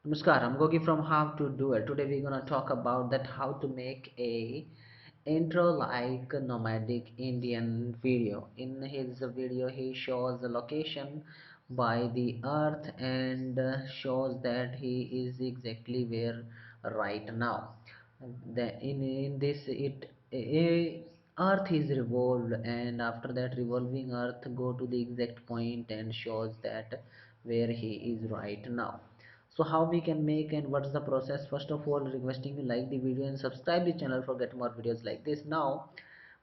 Namaskar, I'm Gogi from How to Do It. Today we're gonna talk about that how to make a intro like a nomadic Indian video. In his video he shows the location by the earth and shows that he is exactly where right now. In this earth is revolved, and after that revolving earth go to the exact point and shows that where he is right now. So how we can make and what's the process? First of all, requesting you like the video and subscribe the channel for get more videos like this. Now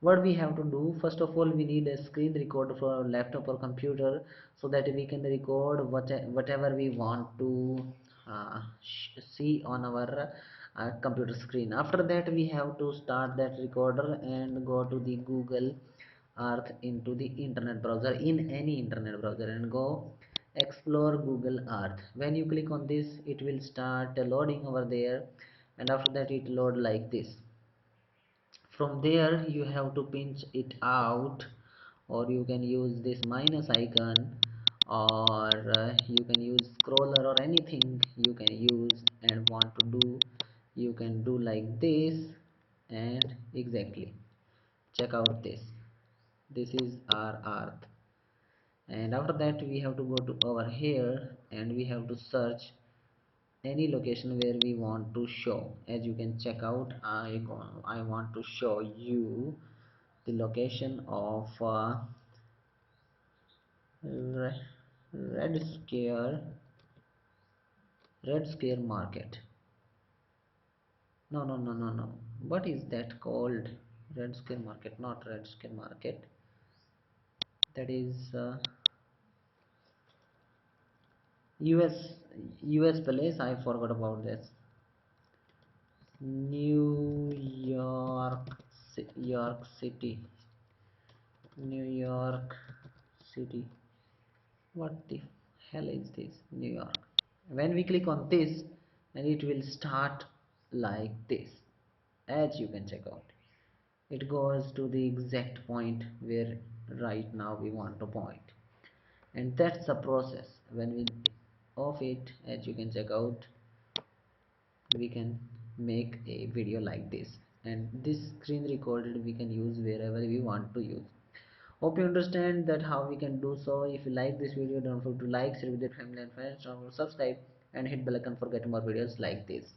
what we have to do, first of all we need a screen recorder for our laptop or computer, so that we can record whatever we want to see on our computer screen. After that we have to start that recorder and go to the Google Earth into the internet browser, in any internet browser, and go explore Google Earth. When you click on this it will start loading over there, and after that it load like this. From there you have to pinch it out, or you can use this minus icon, or you can use scroller or anything you can use and want to do. You can do like this, and exactly check out this is our earth. And after that we have to go to over here and we have to search any location where we want to show. As you can check out, I want to show you the location of Re- red scare red scare market. No, what is that called? Red scare market, not red scare market. That is us place. I forgot about this. New York City. New York City. What the hell is this? New York. When we click on this, and it will start like this. As you can check out, it goes to the exact point where right now we want to point. And that's the process. When we off it, as you can check out, we can make a video like this, and this screen recorded we can use wherever we want to use. Hope you understand that how we can do so. If you like this video, don't forget to like, share with your family and friends, don't forget to subscribe and hit bell icon for getting more videos like this.